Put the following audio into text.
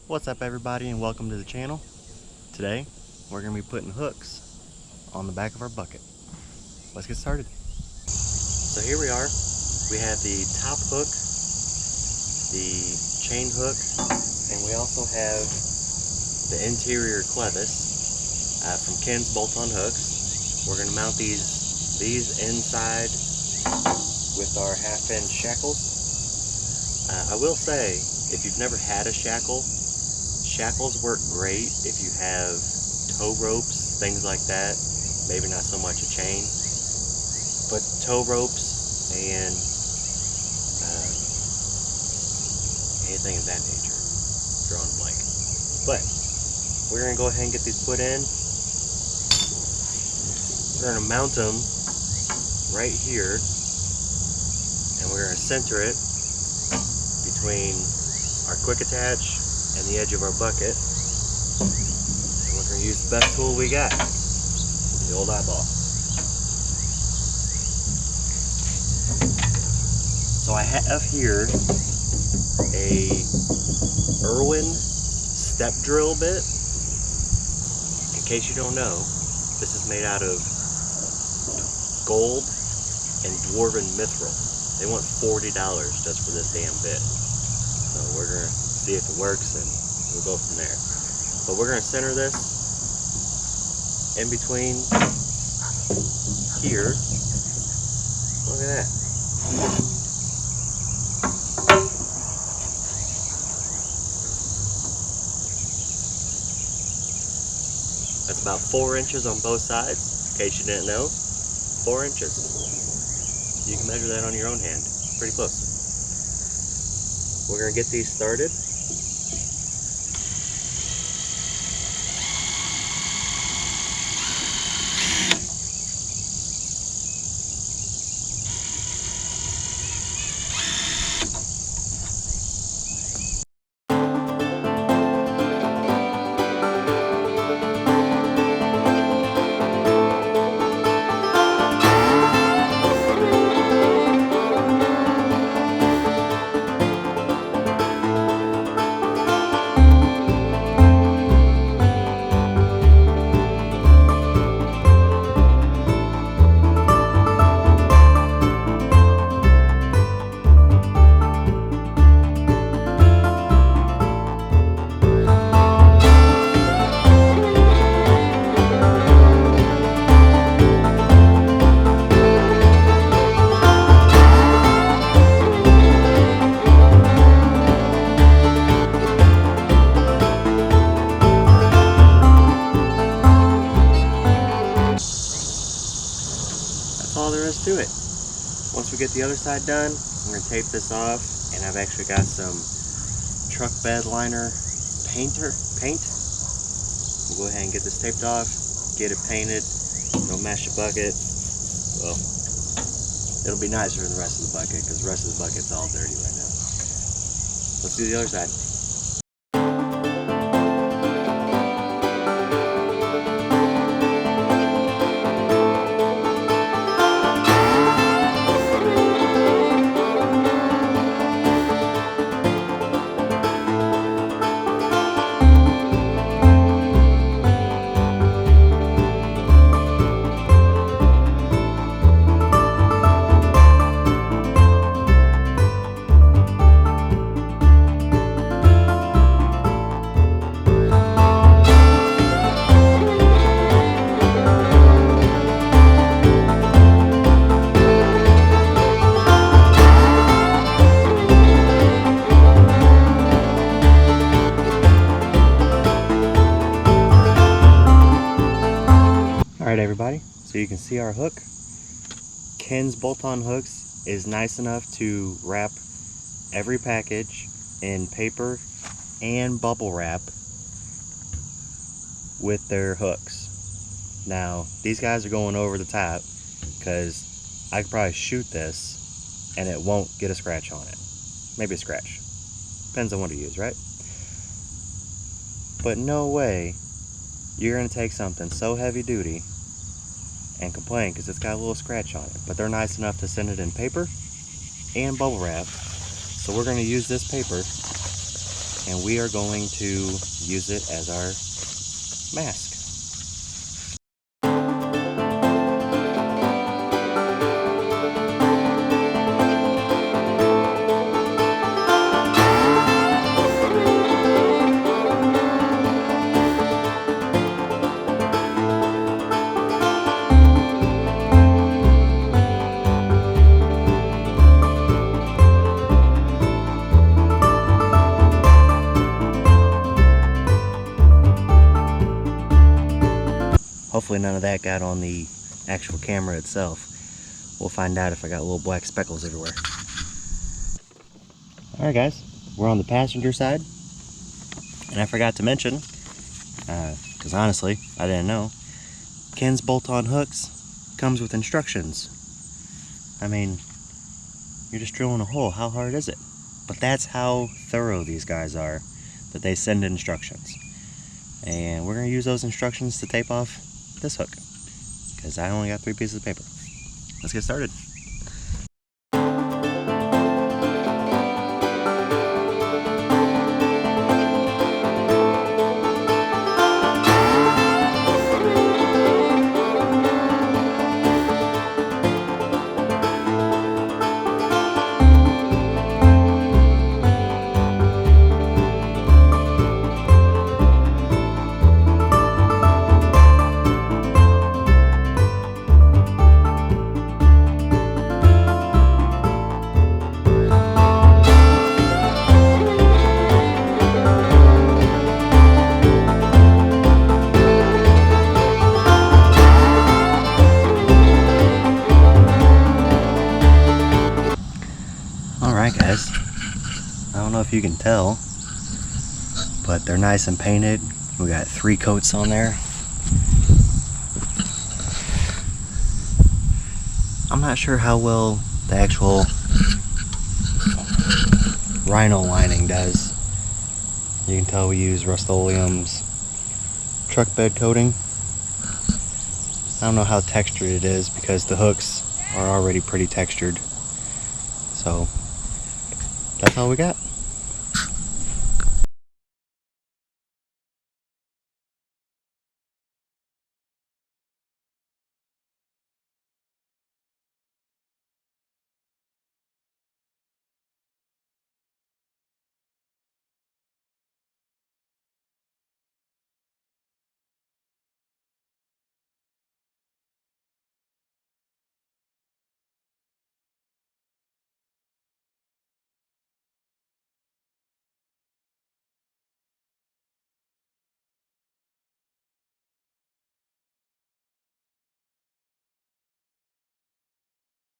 What's up everybody and welcome to the channel. Today we're going to be putting hooks on the back of our bucket. Let's get started. So here we are. We have the top hook, the chain hook, and we also have the interior clevis from Ken's bolt-on hooks. We're going to mount these inside with our half-inch shackles. I will say, if you've never had a shackle, shackles work great if you have tow ropes, things like that. Maybe not so much a chain, but tow ropes and anything of that nature. Drawing a blank. But we're going to go ahead and get these put in. We're going to mount them right here, and we're going to center it between our quick attach and the edge of our bucket. And we're going to use the best tool we got, the old eyeball. So I have here a Irwin step drill bit. In case you don't know, this is made out of gold and dwarven mithril. They want $40 just for this damn bit. So we're going to see if it works and we'll go from there. But we're going to center this in between here. Look at that. That's about 4 inches on both sides, in case you didn't know. 4 inches. You can measure that on your own hand. Pretty close. We're going to get these started. All there is to it. Once we get the other side done, we're going to tape this off, and I've actually got some truck bed liner paint. We'll go ahead and get this taped off, get it painted. Don't mess your bucket. Well, it'll be nicer than the rest of the bucket because the rest of the bucket's all dirty right now. Let's do the other side. Alright everybody, so you can see our hook. Ken's bolt-on hooks is nice enough to wrap every package in paper and bubble wrap with their hooks. Now, these guys are going over the top because I could probably shoot this and it won't get a scratch on it. Maybe a scratch. Depends on what you use, right? But no way you're going to take something so heavy duty and complain because it's got a little scratch on it. But they're nice enough to send it in paper and bubble wrap. So we're going to use this paper and we are going to use it as our mask. Hopefully none of that got on the actual camera itself. We'll find out if I got little black speckles everywhere. Alright guys, we're on the passenger side. And I forgot to mention, because honestly, I didn't know, Ken's bolt-on hooks comes with instructions. I mean, you're just drilling a hole. How hard is it? But that's how thorough these guys are, that they send instructions. And we're going to use those instructions to tape off this hook, because I only got 3 pieces of paper. Let's get started. Alright guys, I don't know if you can tell, but they're nice and painted. We got 3 coats on there. I'm not sure how well the actual rhino lining does. You can tell we use Rust-Oleum's truck bed coating. I don't know how textured it is because the hooks are already pretty textured. So that's all we got.